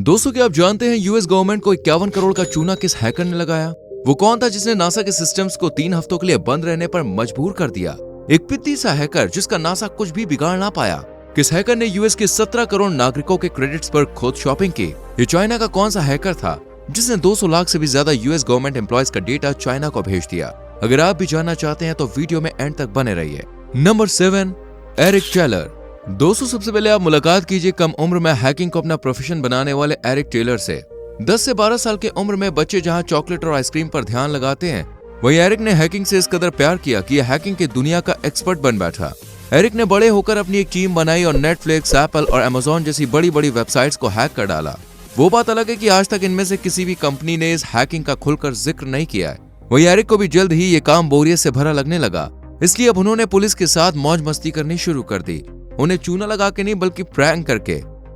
दोस्तों क्या आप जानते हैं यूएस गवर्नमेंट को 51 करोड़ का चूना किस हैकर ने लगाया? वो कौन था जिसने नासा के सिस्टम्स को 3 हफ्तों के लिए बंद रहने पर मजबूर कर दिया? एक पित्ती सा हैकर जिसका नासा कुछ भी बिगाड़ ना पाया। किस हैकर ने यूएस के 17 करोड़ नागरिकों के क्रेडिट्स पर खुद शॉपिंग की? ये चाइना का कौन सा हैकर था जिसने 200 लाख से भी ज्यादा यूएस गवर्नमेंट एम्प्लॉयज का डेटा चाइना को भेज दिया? अगर आप भी जानना चाहते हैं तो वीडियो में एंड तक बने रहिए। Number 7, Eric Taylor. दोस्तों सबसे पहले आप मुलाकात कीजिए कम उम्र में हैकिंग को अपना प्रोफेशन बनाने वाले एरिक टेलर से। 10 से 12 साल की उम्र में बच्चे जहां चॉकलेट और आइसक्रीम पर ध्यान लगाते हैं, वहीं एरिक ने हैकिंग से इस कदर प्यार किया कि यह हैकिंग की दुनिया का एक्सपर्ट बन बैठा। एरिक ने बड़े होकर अपनी एक टीम बनाई और नेटफ्लिक्स, एप्पल और अमेज़न जैसी बड़ी बड़ी वेबसाइट्स को हैक कर डाला। वो बात अलग है कि आज तक इनमें से किसी भी कंपनी ने इस हैकिंग का खुलकर जिक्र नहीं किया है। वहीं एरिक को भी जल्द ही ये काम बोरियत से भरा लगने लगा, इसलिए अब उन्होंने पुलिस के साथ मौज मस्ती करनी शुरू कर दी। उन्हें चूना लगा के नहीं बल्कि प्रैंक करके।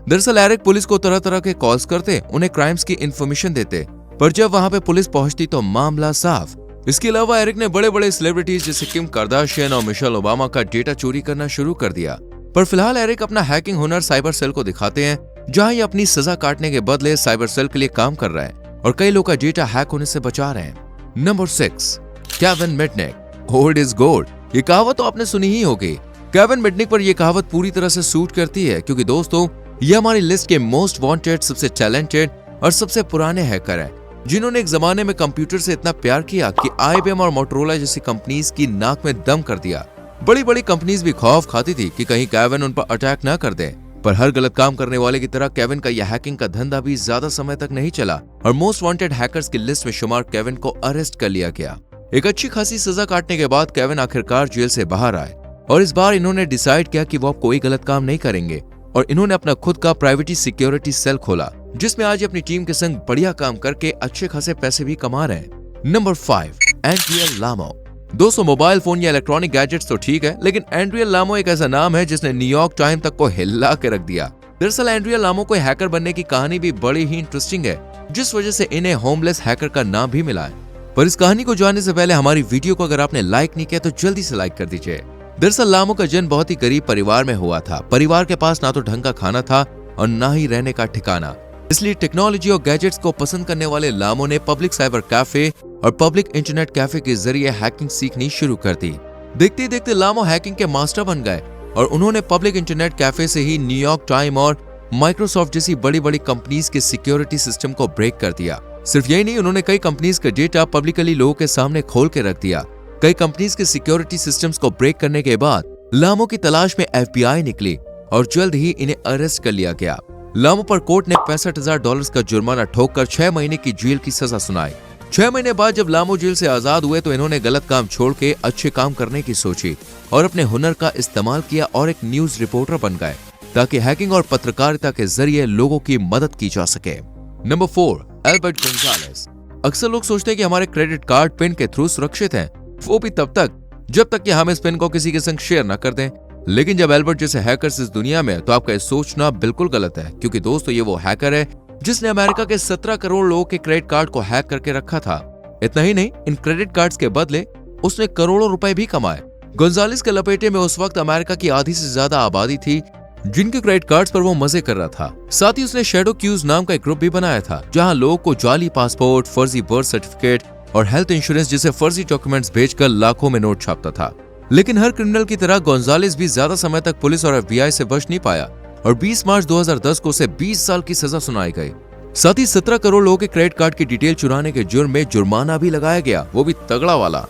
दरअसल एरिक पुलिस को तरह तरह के कॉल्स करते, उन्हें क्राइम्स की इन्फॉर्मेशन देते, पर जब वहां पे पुलिस पहुंचती तो मामला साफ। इसके अलावा एरिक ने बड़े बड़े सेलिब्रिटीज जैसे किम कार्दाशियन और मिशेल ओबामा का डेटा चोरी करना शुरू कर दिया। पर फिलहाल एरिक अपना हैकिंग हुनर साइबर सेल को दिखाते हैं, जहां ये अपनी सजा काटने के बदले साइबर सेल के लिए काम कर रहा है और कई लोग का डेटा हैक होने से बचा रहे हैं। Number 6, Kevin Mitnick. Old is gold. ये कहावत तो आपने सुनी ही होगी। केविन मिटनिक पर यह कहावत पूरी तरह से सूट करती है, क्योंकि दोस्तों ये हमारी लिस्ट के मोस्ट वांटेड, सबसे टैलेंटेड और सबसे पुराने हैकर हैं, जिन्होंने एक जमाने में कंप्यूटर से इतना प्यार किया कि आईबीएम और मोटोरोला जैसी कंपनीज की नाक में दम कर दिया। बड़ी बड़ी कंपनीज भी खौफ खाती थी कि कहीं केविन उन पर अटैक न कर दे। पर हर गलत काम करने वाले की तरह केविन का यह हैकिंग का धंधा भी ज्यादा समय तक नहीं चला और मोस्ट वांटेड हैकर्स की लिस्ट में शुमार केविन को अरेस्ट कर लिया गया। एक अच्छी खासी सजा काटने के बाद केविन आखिरकार जेल से बाहर आए और इस बार इन्होंने डिसाइड किया कि वो अब कोई गलत काम नहीं करेंगे और इन्होंने अपना खुद का प्राइवेट सिक्योरिटी सेल खोला, जिसमें आज अपनी टीम के संग बढ़िया काम करके अच्छे खासे पैसे भी कमा रहे हैं। नंबर 5, एंड्रिया लामो। दोस्तों मोबाइल फोन या इलेक्ट्रॉनिक गैजेट्स तो ठीक है, लेकिन एंड्रिया लामो एक ऐसा नाम है जिसने न्यूयॉर्क टाइम तक को हिला के रख दिया। दरअसल एंड्रिया लामो को हैकर बनने की कहानी भी बड़ी ही इंटरेस्टिंग है, जिस वजह से इन्हें होमलेस हैकर का नाम भी मिला है। पर इस कहानी को जानने से पहले हमारी वीडियो को अगर आपने लाइक नहीं किया तो जल्दी से लाइक कर दीजिए। दरअसल लामो का जन्म बहुत ही गरीब परिवार में हुआ था। परिवार के पास ना तो ढंग का खाना था और ना ही रहने का ठिकाना, इसलिए टेक्नोलॉजी और गैजेट्स को पसंद करने वाले लामो ने पब्लिक साइबर कैफे और पब्लिक इंटरनेट कैफे के जरिए हैकिंग सीखनी शुरू कर दी। देखते ही देखते लामो हैकिंग के मास्टर बन गए और उन्होंने पब्लिक इंटरनेट कैफे से ही न्यूयॉर्क टाइम और माइक्रोसॉफ्ट जैसी बड़ी बड़ी कंपनीज के सिक्योरिटी सिस्टम को ब्रेक कर दिया। सिर्फ यही नहीं, उन्होंने कई कंपनीज का डेटा पब्लिकली लोगों के सामने खोल के रख दिया। कई कंपनीज के सिक्योरिटी सिस्टम्स को ब्रेक करने के बाद लामो की तलाश में एफबीआई निकली और जल्द ही इन्हें अरेस्ट कर लिया गया। लामो पर कोर्ट ने $65,000 का जुर्माना ठोककर 6 महीने की जेल की सजा सुनाई। 6 महीने बाद जब लामो जेल से आजाद हुए तो इन्होंने गलत काम छोड़ के अच्छे काम करने की सोची और अपने हुनर का इस्तेमाल किया और एक न्यूज रिपोर्टर बन गए, ताकि हैकिंग और पत्रकारिता के जरिए लोगों की मदद की जा सके। Number 4, Albert Gonzales. अक्सर लोग सोचते हैं कि हमारे क्रेडिट कार्ड पिन के थ्रू सुरक्षित हैं, वो भी तब तक जब तक कि हम इस पिन को किसी के संग शेयर न कर दें। लेकिन जब एल्बर्ट जैसे हैकर्स इस दुनिया में, तो आपका ये सोचना बिल्कुल गलत है, क्योंकि दोस्तों ये वो हैकर है जिसने अमेरिका के 17 करोड़ लोगों के क्रेडिट कार्ड को हैक करके रखा था। इतना ही नहीं, इन क्रेडिट कार्ड्स के बदले उसने करोड़ों रुपए भी कमाए। गोंजालेस के लपेटे में उस वक्त अमेरिका की आधी से ज्यादा आबादी थी जिनके क्रेडिट कार्ड्स पर वो मजे कर रहा था। साथ ही उसने शैडो क्यूज नाम का एक ग्रुप भी बनाया था, जहां लोगों को जाली पासपोर्ट, फर्जी बर्थ सर्टिफिकेट और हेल्थ इंश्योरेंस जैसे फर्जी डॉक्यूमेंट्स भेजकर लाखों में नोट छापता था। लेकिन हर क्रिमिनल की तरह गोंजालेस भी ज्यादा समय तक पुलिस और एफबीआई से बच नहीं पाया और 20 मार्च 2010 को उसे 20 साल की सजा सुनाई गई। साथ ही 17 करोड़ लोगों के क्रेडिट कार्ड की डिटेल चुराने के जुर्म में जुर्माना भी लगाया गया, वो भी तगड़ा वाला।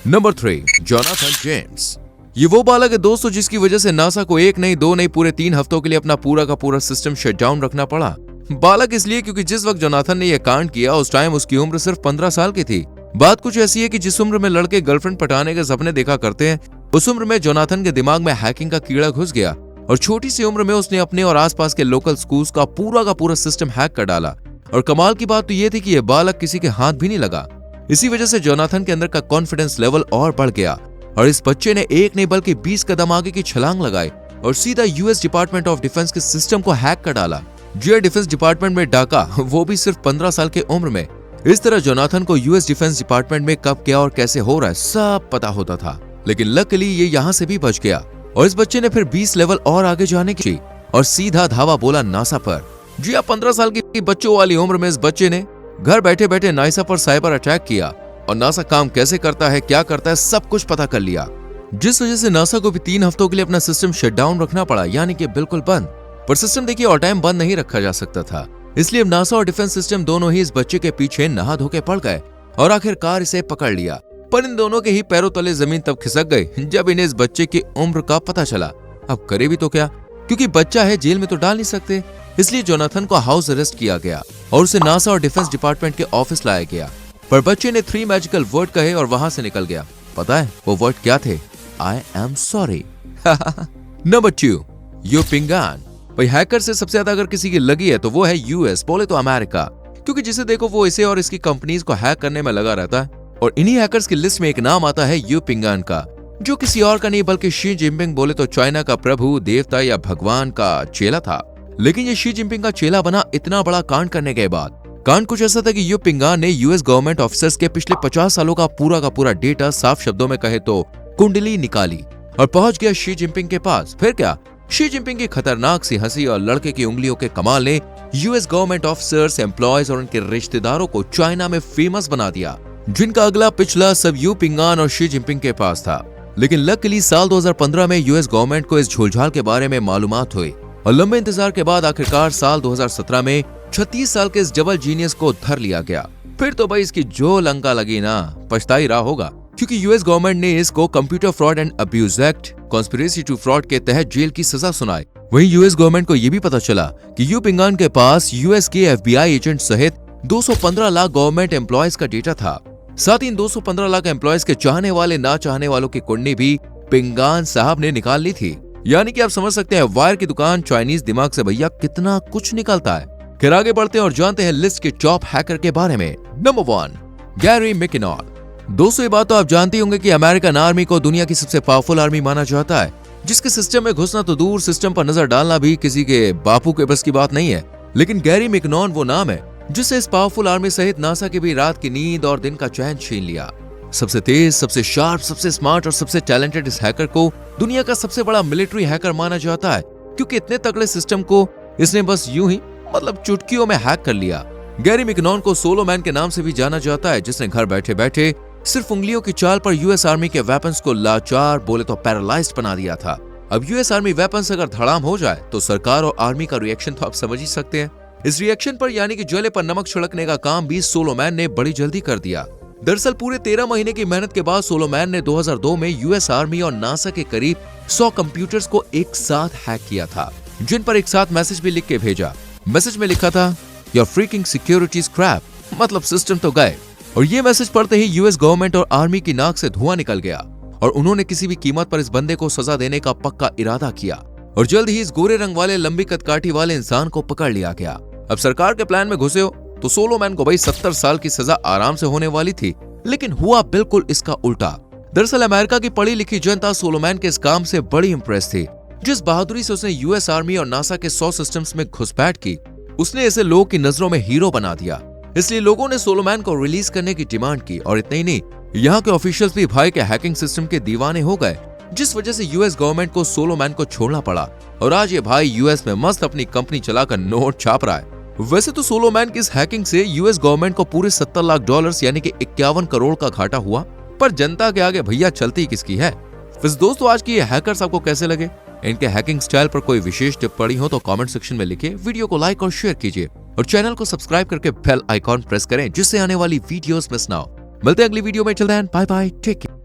Number 3, Jonathan James. ये वो बालक है दोस्तों जिसकी वजह से नासा को 1 नहीं 2 नहीं पूरे 3 हफ्तों के लिए अपना पूरा का पूरा सिस्टम शटडाउन रखना पड़ा। बालक इसलिए क्योंकि जिस वक्त जोनाथन ने यह कांड किया उस टाइम उसकी उम्र सिर्फ 15 साल की थी। बात कुछ ऐसी है कि जिस उम्र में लड़के गर्लफ्रेंड पटाने के सपने देखा करते हैं, उस उम्र में जोनाथन के दिमाग में हैकिंग का कीड़ा घुस गया और छोटी सी उम्र में उसने अपने और आसपास के लोकल स्कूल्स का पूरा सिस्टम हैक कर डाला। और कमाल की बात तो ये थी कि यह बालक किसी के हाथ भी नहीं लगा। इसी वजह से जोनाथन के अंदर का कॉन्फिडेंस लेवल और बढ़ गया और इस बच्चे ने 1 नहीं बल्कि 20 कदम आगे की छलांग लगाई और सीधा यूएस डिपार्टमेंट ऑफ डिफेंस के सिस्टम को हैक कर डाला। जो डिफेंस डिपार्टमेंट में डाका, वो भी सिर्फ 15 साल की उम्र में। इस तरह जोनाथन को यूएस डिफेंस डिपार्टमेंट में कब क्या और कैसे हो रहा है सब पता होता था, लेकिन लकीली ये यहाँ से भी बच गया और इस बच्चे ने फिर 20 लेवल और आगे जाने की और सीधा धावा बोला नासा पर। जी हाँ, 15 साल की बच्चों वाली उम्र में इस बच्चे ने घर बैठे बैठे नासा पर साइबर अटैक किया और नासा काम कैसे करता है, क्या करता है, सब कुछ पता कर लिया, जिस वजह से नासा को भी 3 हफ्तों के लिए अपना सिस्टम शट डाउन रखना पड़ा, यानी कि बिल्कुल बंद। पर सिस्टम देखिए ऑल टाइम बंद नहीं रखा जा सकता था, इसलिए नासा और डिफेंस सिस्टम दोनों ही इस बच्चे के पीछे नहा धो के पड़ गए और आखिरकार इसे पकड़ लिया। पर इन दोनों के ही पैरों तले जमीन तब खिसक गई जब इन्हें इस बच्चे की उम्र का पता चला। अब करे भी तो क्या, क्योंकि बच्चा है, जेल में तो डाल नहीं सकते। इसलिए जोनाथन को हाउस अरेस्ट किया गया और उसे नासा और डिफेंस डिपार्टमेंट के ऑफिस लाया गया। पर बच्चे ने 3 मैजिकल वर्ड कहे और वहां से निकल गया। पता है वो वर्ड क्या थे? I am sorry. Number 2, Yu Pingan. भाई हैकर से सबसे ज्यादा अगर किसी की लगी है तो वो है यूएस, बोले तो अमेरिका, क्योंकि जिसे देखो वो इसे और इसकी कंपनीज को हैक करने में लगा रहता है। और इन्हीं हैकर्स की लिस्ट में एक नाम आता है यू पिंगान का, जो किसी और का नहीं बल्कि शी जिनपिंग, बोले तो चाइना का प्रभु, देवता या भगवान का चेला था। लेकिन ये शी जिनपिंग का चेला बना इतना बड़ा कांड करने के बाद। कांड कुछ ऐसा था कि यू पिंगान ने यूएस गवर्नमेंट ऑफिसर्स के पिछले 50 सालों का पूरा डेटा, साफ शब्दों में कहे तो कुंडली निकाली और पहुंच गया शी जिनपिंग के पास। फिर क्या, शी जिनपिंग की खतरनाक सी हंसी और लड़के की उंगलियों के कमाल ने यूएस गवर्नमेंट ऑफिसर्स, एम्प्लॉयज और उनके रिश्तेदारों को चाइना में फेमस बना दिया, जिनका अगला पिछला सब यू पिंगान और शी जिनपिंग के पास था। लेकिन लकीली साल 2015 में यूएस गवर्नमेंट को इस झोलझाल के बारे में मालूमात हुई और लंबे इंतजार के बाद आखिरकार साल 2017 में 36 साल के इस डबल जीनियस को धर लिया गया। फिर तो भाई इसकी जो लंका लगी ना, पछता ही रहा होगा, क्योंकि यूएस गवर्नमेंट ने इसको computer fraud and abuse act, conspiracy to fraud के तहत जेल की सजा सुनाई। वहीं यूएस गवर्नमेंट को यह भी पता चला कि यू पिंगान के पास यूएस के एफबीआई एजेंट सहित 215 लाख गवर्नमेंट एम्प्लॉयज का डेटा था। साथ ही इन 215 लाख एम्प्लॉयज के चाहने वाले ना चाहने वालों की कुंडली भी पिंगान साहब ने निकाल ली थी। यानी कि आप समझ सकते हैं वायर की दुकान चाइनीज दिमाग से भैया कितना कुछ निकलता है। फिर आगे बढ़ते हैं और जानते हैं लिस्ट के टॉप हैकर के बारे में। Number 1, Gary McKinnon. दोस्तों ये बात तो आप जानते होंगे कि अमेरिकन आर्मी को दुनिया की सबसे पावरफुल आर्मी माना जाता है, जिसके सिस्टम में घुसना तो दूर, सिस्टम पर नजर डालना भी किसी के बापू के बस की बात नहीं है। लेकिन गैरी मैकिनॉल वो नाम है जिससे इस पावरफुल आर्मी सहित नासा की भी रात की नींद और दिन का चैन छीन लिया। सबसे तेज, सबसे शार्प, सबसे स्मार्ट और सबसे टैलेंटेड इस हैकर को दुनिया का सबसे बड़ा मिलिट्री हैकर माना जाता है, क्योंकि इतने तगड़े सिस्टम को इसने बस यूं ही मतलब चुटकियों में हैक कर लिया। गैरी मैकिनॉल को सोलो मैन के नाम से भी जाना जाता है, जिसने घर बैठे बैठे सिर्फ उंगलियों की चाल पर यूएस आर्मी के वेपन्स को लाचार, बोले तो पैरालाइज्ड बना दिया था। अब यूएस आर्मी वेपन्स अगर धड़ाम हो जाए तो सरकार और आर्मी का रिएक्शन तो आप समझ ही सकते हैं। इस रिएक्शन पर यानी कि ज्वाले पर नमक छिड़कने का काम भी सोलो मैन ने बड़ी जल्दी कर दिया। दरअसल पूरे 13 महीने की मेहनत के बाद सोलो मैन ने 2002 में यूएस आर्मी और नासा के करीब 100 कंप्यूटर्स को एक साथ हैक किया था, जिन पर एक साथ मैसेज भी लिख के भेजा। मैसेज में लिखा था योर फ्रीकिंग सिक्योरिटी स्क्रैप, मतलब सिस्टम तो गए। और ये मैसेज पढ़ते ही यूएस गवर्नमेंट और आर्मी की नाक से धुआं निकल गया और उन्होंने किसी भी कीमत पर इस बंदे को सजा देने का पक्का इरादा किया और जल्द ही इस गोरे रंग वाले लंबी कदकाठी वाले इंसान को पकड़ लिया गया। अब सरकार के प्लान में घुसे हो तो सोलो मैन को भाई 70 साल की सजा आराम से होने वाली थी, लेकिन हुआ बिल्कुल इसका उल्टा। दरअसल अमेरिका की पढ़ी लिखी जनता सोलो मैन के इस काम से बड़ी इंप्रेस थी। जिस बहादुरी से उसने यूएस आर्मी और नासा के 100 सिस्टम्स में घुसपैठ की, उसने इसे लोगों की नजरों में हीरो बना दिया। इसलिए लोगों ने सोलो मैन को रिलीज करने की डिमांड की और इतना ही नहीं, यहाँ के ऑफिशियल्स भी भाई के हैकिंग सिस्टम के दीवाने हो गए, जिस वजह से यूएस गवर्नमेंट को सोलो मैन को छोड़ना पड़ा और आज ये भाई यूएस में मस्त अपनी कंपनी चलाकर नोट छाप रहा है। वैसे तो सोलो मैन की इस हैकिंग से यूएस गवर्नमेंट को पूरे $70 लाख यानी कि 51 करोड़ का घाटा हुआ, पर जनता के आगे भैया चलती किसकी है। फिर दोस्तों आज की ये हैकर्स आपको कैसे लगे? इनके हैकिंग स्टाइल पर कोई विशेष टिप्पणी हो तो कमेंट सेक्शन में लिखिए, वीडियो को लाइक और शेयर कीजिए और चैनल को सब्सक्राइब करके बेल आइकॉन प्रेस करें जिससे आने वाली वीडियोस मिस ना हो। मिलते हैं अगली वीडियो में, till then bye bye, take care.